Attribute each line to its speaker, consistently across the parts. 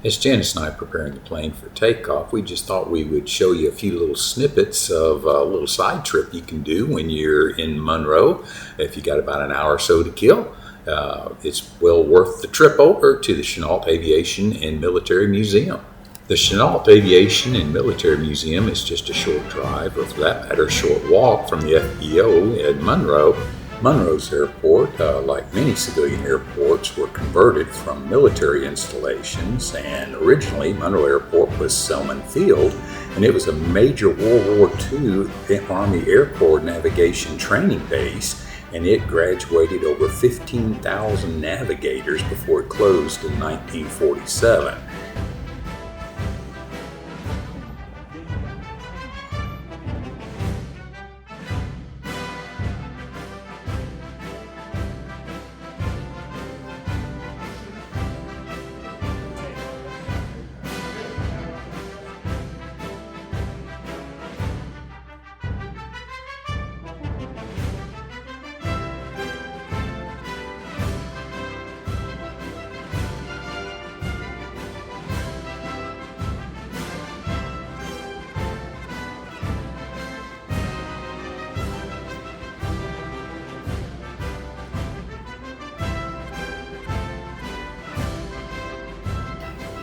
Speaker 1: As Janis and I are preparing the plane for takeoff, we just thought we would show you a few little snippets of a little side trip you can do when you're in Monroe. If you got about an hour or so to kill, it's well worth the trip over to the Chennault Aviation and Military Museum. The Chennault Aviation and Military Museum is just a short drive, or for that matter, a short walk from the FBO at Monroe. Monroe's airport, like many civilian airports, were converted from military installations, and originally Monroe Airport was Selman Field, and it was a major World War II Army Air Corps navigation training base, and it graduated over 15,000 navigators before it closed in 1947.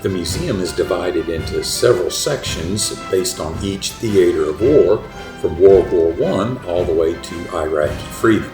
Speaker 1: The museum is divided into several sections based on each theater of war, from World War I all the way to Iraqi freedom.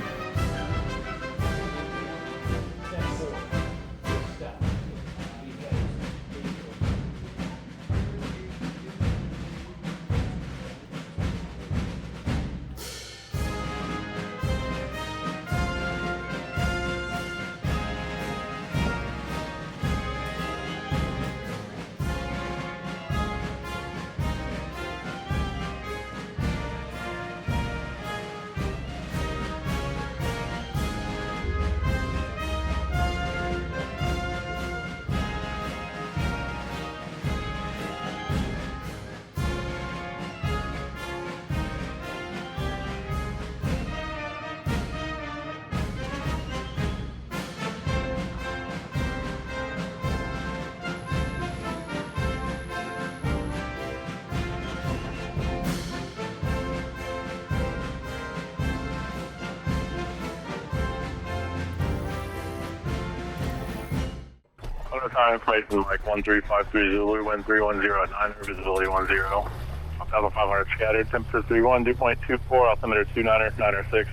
Speaker 2: Time information like 1353 Zulu, wind 310 at 9, visibility 10. 1,500 scattered, temperature 31, dew point 24, altimeter 29er,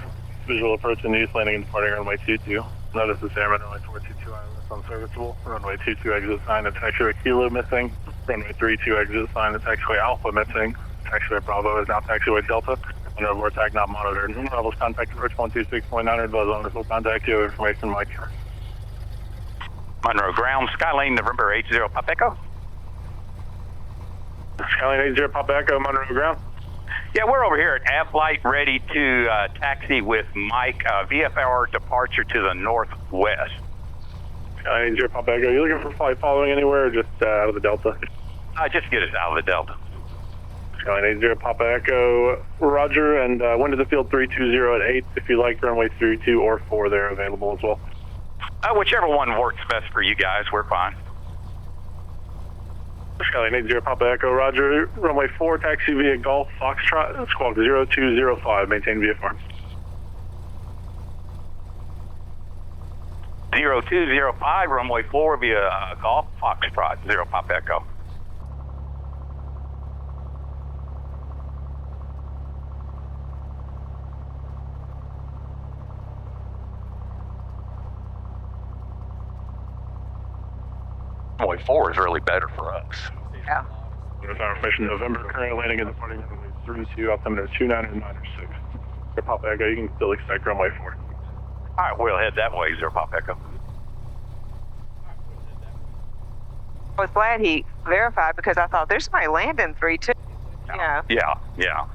Speaker 2: visual approach in east, landing and departing runway 22. Notice this airman, runway 422 ILS unserviceable, runway 22 exit sign at taxiway Kilo missing, runway 32 exit sign at taxiway Alpha missing, taxiway Bravo is now taxiway Delta, under vortex not monitored. Levels contact approach 126.9, advise on will contact you, information Mike.
Speaker 3: Monroe ground, Skylane November 80 Pop Echo.
Speaker 2: Skylane 80 Pop Echo, Monroe ground.
Speaker 3: Yeah, we're over here at Airflight, ready to taxi with Mike, VFR departure to the northwest.
Speaker 2: Skylane 80 Pop Echo, you looking for flight following anywhere or just out of the Delta?
Speaker 3: Just get us out of the Delta.
Speaker 2: Skylane 80 Pop Echo, roger, and wind to the field 320 at 8. If you like runway 32 or 4, they're available as well.
Speaker 3: Whichever one works best for you guys, we're fine.
Speaker 2: Skylane 80 Papa Echo, roger. Runway 4, taxi via Golf Foxtrot, squawk 0205, maintain VFR.
Speaker 3: 0205, runway 4 via Golf Foxtrot, 0 Papa Echo. Runway 4 is really better for us.
Speaker 4: Yeah.
Speaker 2: Information November, current landing and departing runway 32, altimeter 29er, 0 Papa Echo, you can still expect runway 4.
Speaker 3: All right, we'll head that way, 0 Papa Echo.
Speaker 4: I was glad he verified because I thought there's somebody landing 3-2.
Speaker 3: Yeah.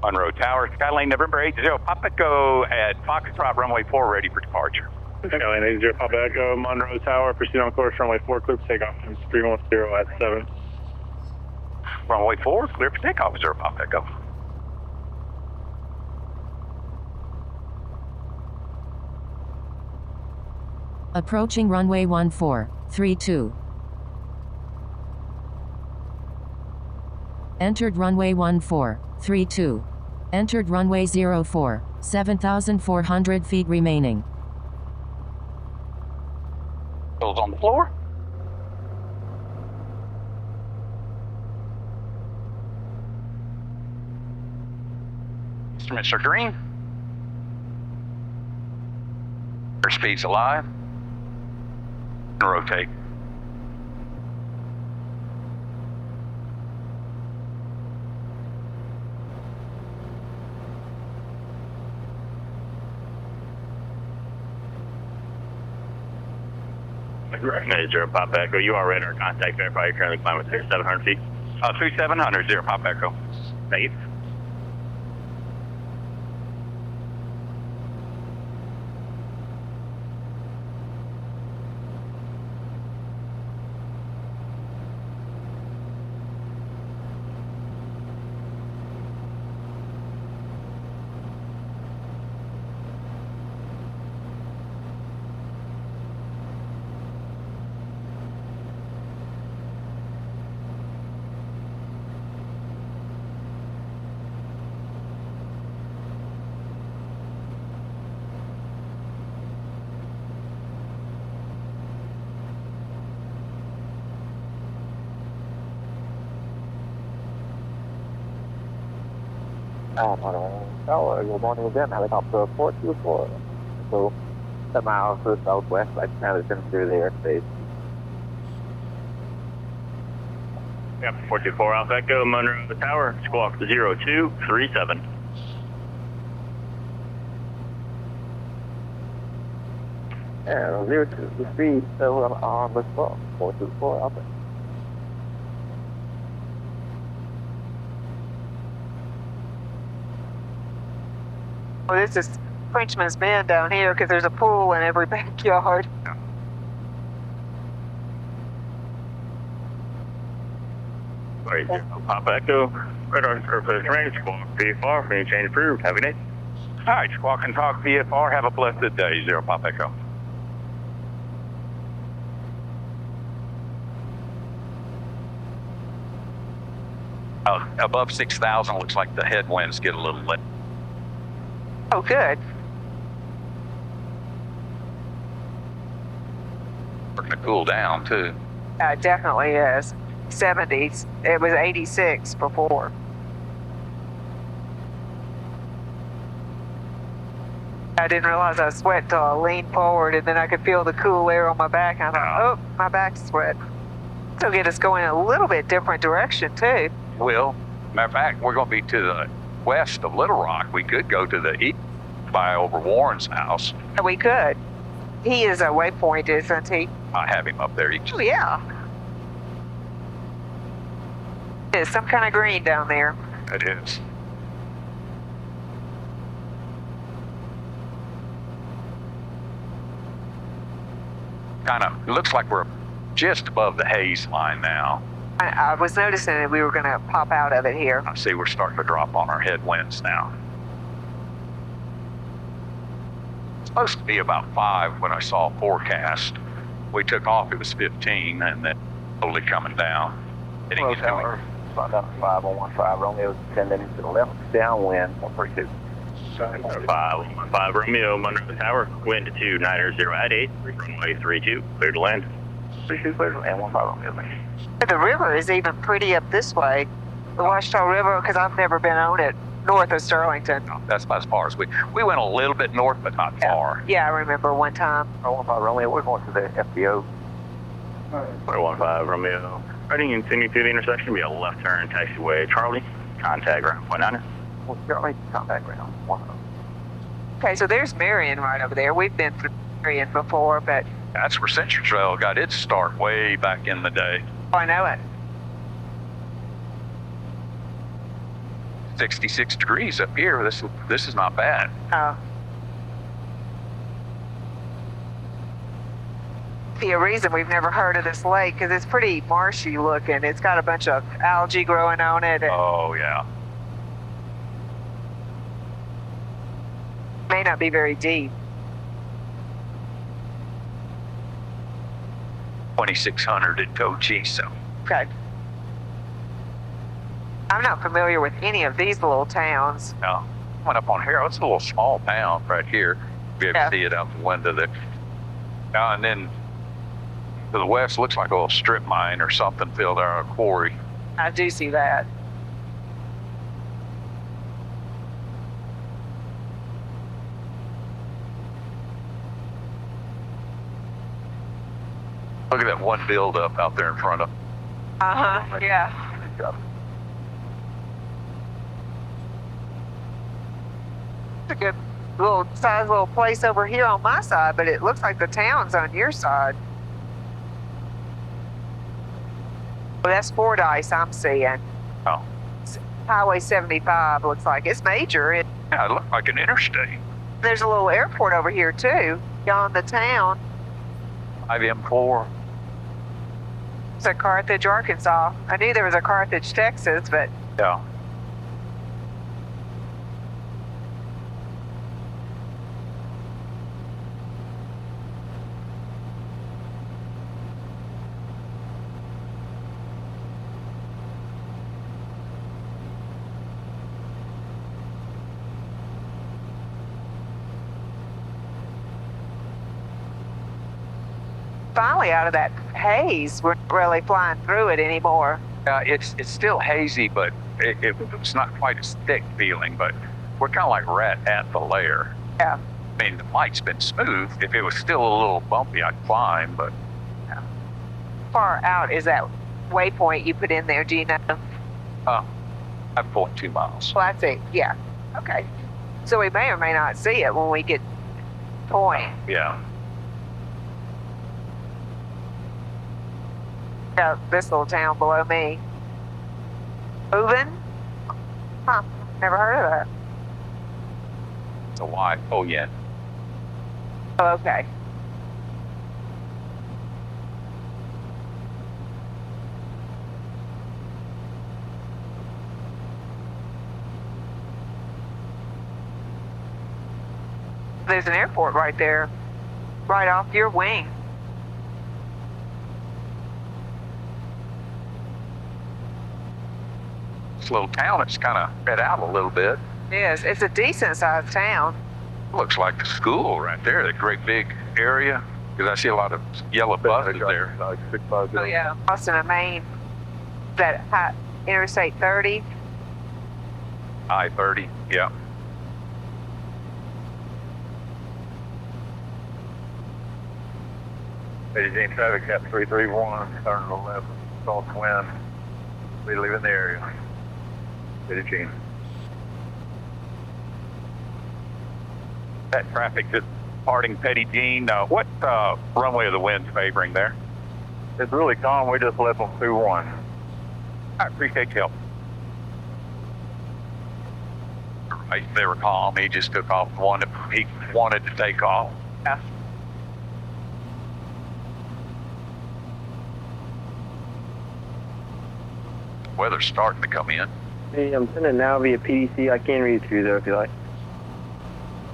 Speaker 3: Monroe Tower, Skylane November 80 Papa Echo at Foxtrot, runway 4, ready for departure.
Speaker 2: Skylane 80 Papa Echo, Monroe Tower, proceed on course, runway 4, clear for takeoff, 310 at 7.
Speaker 3: Runway 4, clear for takeoff, 0 Papa Echo.
Speaker 5: Approaching runway 1432. Entered runway 1432. Entered runway 04. 7,400 feet remaining.
Speaker 3: Goes on the floor. Instruments are green. Airspeed's alive. Rotate.
Speaker 2: Recommended 0 Pop Echo. You are radar contact. Verify you're currently climbing with 700 feet.
Speaker 3: 3700, 0 Pop Echo.
Speaker 2: Thank you.
Speaker 6: Good morning again, helicopter 424. So, 7 miles to the southwest, like transition through the airspace.
Speaker 2: Yep, 424 Alpha Echo, Monroe Tower, squawk 0237.
Speaker 6: And 0223, so I'm on the spot, 424 Alpha.
Speaker 4: Well, this is Frenchman's Bend down here because there's a pool in every backyard.
Speaker 2: Wait, Papa Echo, radar surface range, squawk VFR, for any change approved. Have a good day.
Speaker 3: All right, Squawk and Talk VFR. Have a blessed day, 0 Pop Echo. Above 6,000, looks like the headwinds get a little lit.
Speaker 4: Oh, good.
Speaker 3: Starting to cool down, too.
Speaker 4: It definitely is. 70s. It was 86 before. I didn't realize I was sweating until I leaned forward and then I could feel the cool air on my back. And I thought, oh, my back's sweat. So get us going in a little bit different direction, too.
Speaker 3: Well, matter of fact, we're going to be to the west of Little Rock. We could go to the east by over Warren's house.
Speaker 4: We could. He is a waypoint, isn't he?
Speaker 3: I have him up there.
Speaker 4: Oh, yeah. There's some kind of green down there.
Speaker 3: It is. Kind of, it looks like we're just above the haze line now.
Speaker 4: I was noticing that we were going to pop out of it here.
Speaker 3: I see we're starting to drop on our headwinds now. It's supposed to be about 5 when I saw forecast. We took off, it was 15, and then slowly coming down.
Speaker 6: Hello, Tower. Slide down to 5115, Romeo, descending to the left, downwind, 132.
Speaker 2: 515 Romeo, Monroe Tower, wind 290 at 8, runway 32, clear to land.
Speaker 6: 32, clear to land, 15 Romeo.
Speaker 4: The river is even pretty up this way. The Washita River, because I've never been on it, north of Sterlington.
Speaker 3: That's about as far as we went a little bit north, but not far.
Speaker 4: Yeah, I remember one time.
Speaker 6: 15 Romeo, we're going to the FBO.
Speaker 2: 415 Romeo, heading and continue through the intersection, be a left turn, taxiway Charlie, contact ground 19er.
Speaker 6: Well, Charlie, contact ground 10.
Speaker 4: Okay, so there's Marion right over there. We've been through Marion before, but
Speaker 3: That's where Century Trail got its start way back in the day.
Speaker 4: I know it.
Speaker 3: 66 degrees up here. This is not bad.
Speaker 4: Be a reason we've never heard of this lake because it's pretty marshy looking. It's got a bunch of algae growing on it. And
Speaker 3: Oh yeah.
Speaker 4: may not be very deep.
Speaker 3: 2600 at TOTCE, so.
Speaker 4: Okay. I'm not familiar with any of these little towns.
Speaker 3: No, went up on here. It's a little small town right here. You
Speaker 4: Yeah.
Speaker 3: can see it out the window there. And then to the west looks like a little strip mine or something filled out of a quarry.
Speaker 4: I do see that.
Speaker 3: Look at that one buildup out there in front of.
Speaker 4: Yeah. It's a good little place over here on my side, but it looks like the town's on your side. Well, that's Fordyce I'm seeing.
Speaker 3: Oh.
Speaker 4: Highway 75 looks like it's major.
Speaker 3: Yeah, it looked like an interstate.
Speaker 4: There's a little airport over here too, beyond the town.
Speaker 3: IVM4.
Speaker 4: It's a Carthage, Arkansas. I knew there was a Carthage, Texas, but
Speaker 3: Yeah.
Speaker 4: finally out of that haze. We're not really flying through it anymore.
Speaker 3: It's still hazy, but it's not quite a thick feeling, but we're kind of like right at the layer.
Speaker 4: Yeah.
Speaker 3: I mean, the flight's been smooth. If it was still a little bumpy, I'd climb, but
Speaker 4: How far out is that waypoint you put in there, do you know?
Speaker 3: 5.2 miles.
Speaker 4: Well, that's it. Yeah. Okay. So we may or may not see it when we get point.
Speaker 3: Yeah.
Speaker 4: Yeah, this little town below me. Moving? Huh. Never heard of that.
Speaker 3: It's a Y. Oh, yeah.
Speaker 4: Oh, okay. There's an airport right there, right off your wing.
Speaker 3: This little town, it's kind of spread out a little bit.
Speaker 4: Yes, it's a decent sized town.
Speaker 3: Looks like the school right there, that great big area. Because I see a lot of yellow buses there.
Speaker 4: Oh yeah, Austin and Maine. That high, Interstate 30.
Speaker 3: I-30, yeah.
Speaker 2: Petit Jean traffic at 331, turn to the left, southwind. Be leaving the area. Petit Jean.
Speaker 3: That traffic just parting Petit Jean. What runway are the winds favoring there?
Speaker 2: It's really calm. We just left them 2-1.
Speaker 3: I appreciate your help. Right, they were calm. He just took off one that he wanted to take off.
Speaker 4: Yeah.
Speaker 3: Weather's starting to come in.
Speaker 6: Hey, I'm sending now via PDC. I can read it to you though if you like.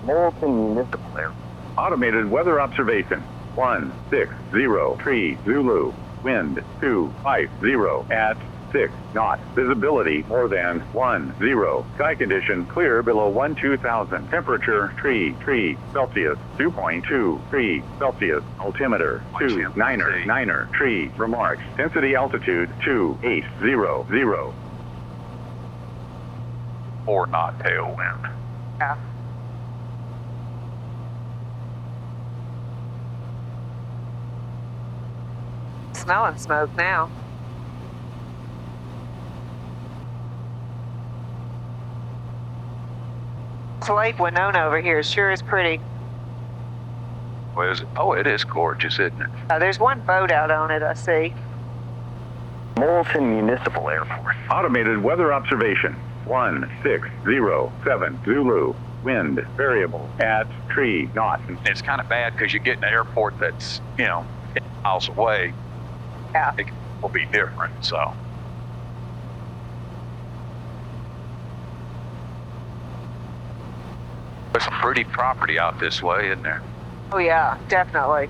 Speaker 6: American Municipal Air.
Speaker 7: Automated weather observation. 160 Zulu. Wind 250 at 6 knots. Visibility more than 10. Sky condition clear below 12,000. Temperature 3 Celsius. 2.2 Celsius. Altimeter 29er 3. Remarks. Density altitude 2800.
Speaker 3: 4 knot tailwind.
Speaker 4: Yeah. Smelling smoke now. This Lake Winona over here sure is pretty.
Speaker 3: What is it? Oh, it is gorgeous, isn't it?
Speaker 4: There's one boat out on it, I see.
Speaker 6: Morrilton Municipal Airport.
Speaker 7: Automated weather observation. 1607 Zulu. Wind variable at 3 knots.
Speaker 3: It's kind of bad because you get an airport that's, 10 miles away.
Speaker 4: Yeah.
Speaker 3: It will be different, so. There's some pretty property out this way, isn't there?
Speaker 4: Oh yeah, definitely.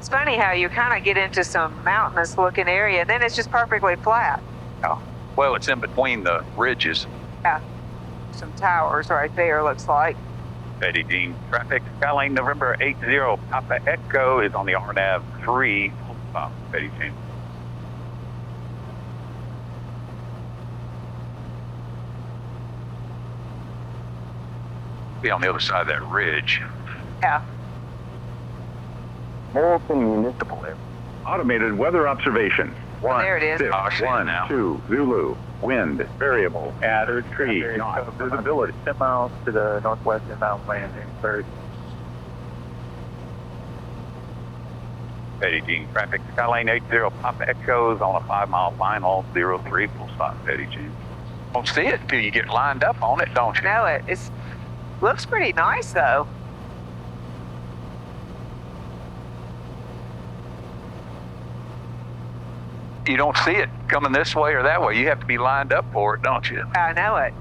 Speaker 4: It's funny how you kind of get into some mountainous looking area and then it's just perfectly flat.
Speaker 3: Oh, well, it's in between the ridges.
Speaker 4: Yeah. Some towers right there, looks like.
Speaker 3: Petit Jean traffic, Skylane November 80 Papa Echo is on the RNAV 3. Petit Jean. Be on the other side of that ridge.
Speaker 4: Yeah.
Speaker 7: Morrison Municipal Area. Automated weather observation.
Speaker 4: There it is.
Speaker 7: 1-2 Zulu. Wind variable at or tree. Not visibility.
Speaker 6: 10 miles to the northwest inbound landing. First.
Speaker 3: Petit Jean traffic, Skylane 80 Papa Echoes on a 5-mile line, all 03, full stop, Petit Jean. Don't see it until you get lined up on it, don't you?
Speaker 4: I know it. It's looks pretty nice though.
Speaker 3: You don't see it coming this way or that way. You have to be lined up for it, don't you?
Speaker 4: I know it.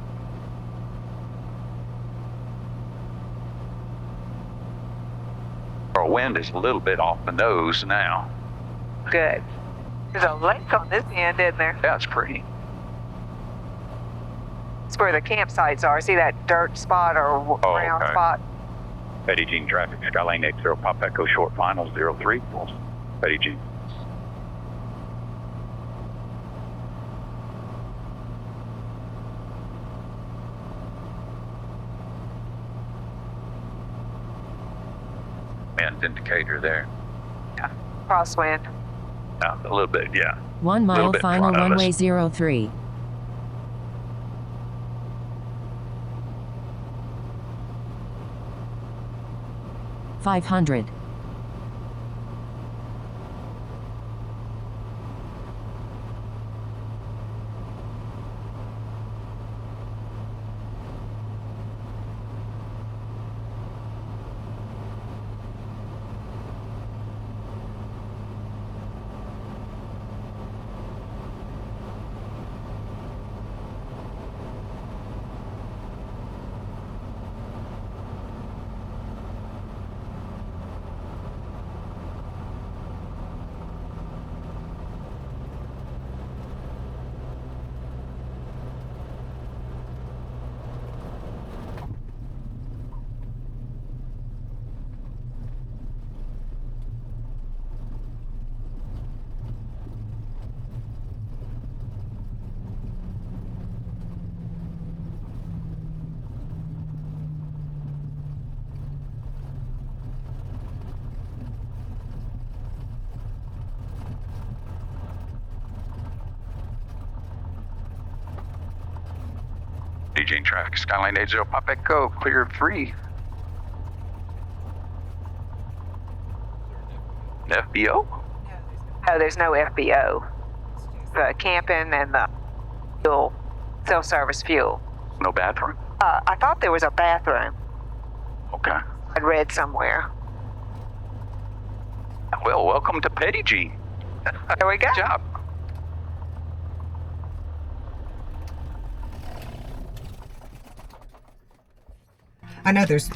Speaker 3: Our wind is a little bit off the nose now.
Speaker 4: Good. There's a lake on this end, isn't there?
Speaker 3: Yeah, it's pretty.
Speaker 4: It's where the campsites are. See that dirt spot or brown
Speaker 3: okay.
Speaker 4: spot?
Speaker 3: Petit Jean traffic, Skylane 80 Papa Echo short final 03, full Petit Jean. Wind indicator there.
Speaker 4: Yeah. Crosswind.
Speaker 3: A little bit, yeah.
Speaker 5: 1 mile
Speaker 3: bit in
Speaker 5: final
Speaker 3: front of
Speaker 5: runway
Speaker 3: us.
Speaker 5: 03. $500.
Speaker 3: DJ traffic, Skylane 80 Papa Echo, clear 3. FBO?
Speaker 4: No, there's no FBO. The camping and the fuel, self-service fuel.
Speaker 3: No bathroom?
Speaker 4: I thought there was a bathroom.
Speaker 3: Okay.
Speaker 4: I'd read somewhere.
Speaker 3: Well, welcome to Petit Jean.
Speaker 4: There we go.
Speaker 3: Good job.
Speaker 8: I know there's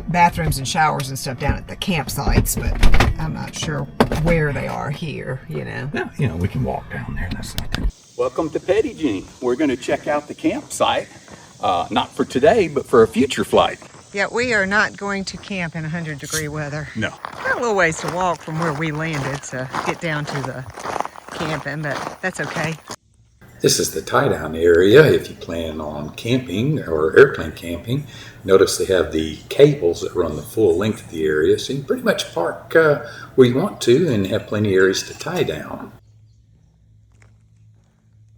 Speaker 8: bathrooms and showers and stuff down at the campsites, but I'm not sure where they are here, you know.
Speaker 1: Yeah, you know, we can walk down there. That's not that.
Speaker 9: Welcome to Petit Jean. We're going to check out the campsite, not for today, but for a future flight.
Speaker 8: Yeah, we are not going to camp in 100-degree weather.
Speaker 9: No.
Speaker 8: Got a little ways to walk from where we landed to get down to the camping, but that's okay.
Speaker 1: This is the tie-down area if you plan on camping or airplane camping. Notice they have the cables that run the full length of the area, so you can pretty much park where you want to and have plenty of areas to tie down.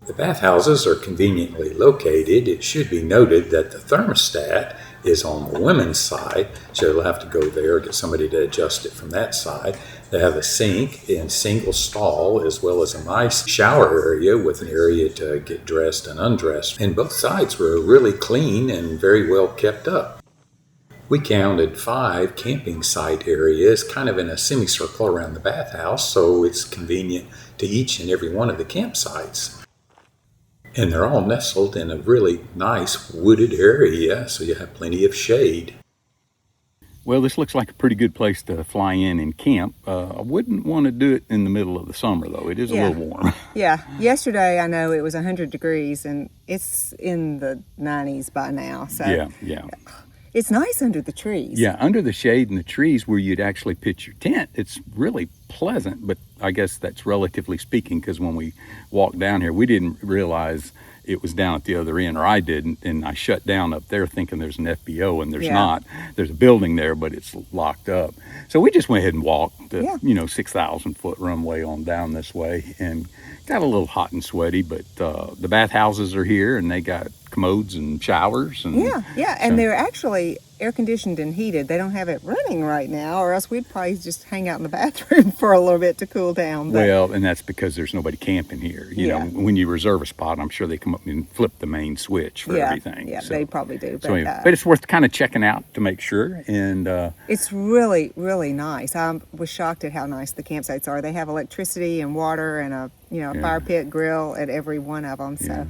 Speaker 1: The bathhouses are conveniently located. It should be noted that the thermostat is on the women's side, so you'll have to go there, get somebody to adjust it from that side. They have a sink and single stall, as well as a nice shower area with an area to get dressed and undressed. And both sides were really clean and very well kept up. We counted 5 camping site areas kind of in a semicircle around the bathhouse, so it's convenient to each and every one of the campsites. And they're all nestled in a really nice wooded area, so you have plenty of shade.
Speaker 9: Well, this looks like a pretty good place to fly in and camp. I wouldn't want to do it in the middle of the summer, though. It is a little warm.
Speaker 8: Yeah. Yesterday, I know it was 100 degrees, and it's in the 90s by now. So
Speaker 9: Yeah.
Speaker 8: it's nice under the trees.
Speaker 9: Yeah, under the shade and the trees where you'd actually pitch your tent, it's really pleasant. But I guess that's relatively speaking, because when we walked down here, we didn't realize it was down at the other end, or I didn't, and I shut down up there thinking there's an FBO, and there's not. There's a building there, but it's locked up. So we just went ahead and walked the 6,000-foot runway on down this way, and got a little hot and sweaty, but the bathhouses are here, and they got commodes and showers. And
Speaker 8: and they're actually air conditioned and heated. They don't have it running right now, or else we'd probably just hang out in the bathroom for a little bit to cool down. But,
Speaker 9: well, and that's because there's nobody camping here. You know, when you reserve a spot, I'm sure they come up and flip the main switch for everything.
Speaker 8: Yeah, they probably do. But,
Speaker 9: but it's worth kind of checking out to make sure. And
Speaker 8: it's really, really nice. I was shocked at how nice the campsites are. They have electricity and water and a fire pit, grill at every one of them. So.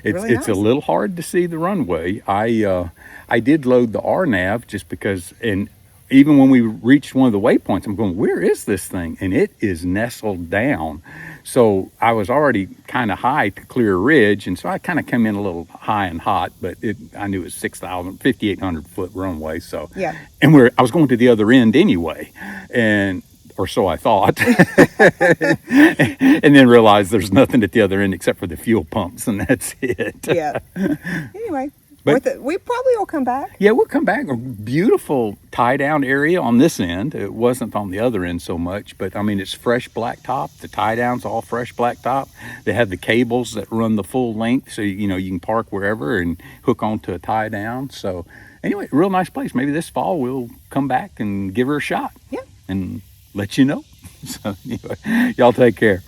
Speaker 9: It's
Speaker 8: really
Speaker 9: it's a little hard to see the runway. I did load the RNAV just because, and even when we reached one of the waypoints, I'm going, where is this thing? And it is nestled down. So I was already kind of high to clear a ridge, and so I kind of come in a little high and hot, but I knew it was 5,800 foot runway. So and I was going to the other end anyway, or so I thought, and then realized there's nothing at the other end except for the fuel pumps, and that's it.
Speaker 8: Anyway, we probably will come back.
Speaker 9: Yeah, we'll come back. A beautiful tie-down area on this end. It wasn't on the other end so much, but I mean, it's fresh blacktop. The tie-down's all fresh blacktop. They have the cables that run the full length, so you can park wherever and hook onto a tie-down. So anyway, real nice place. Maybe this fall we'll come back and give her a shot.
Speaker 8: Yeah.
Speaker 9: And let you know. So anyway, y'all take care.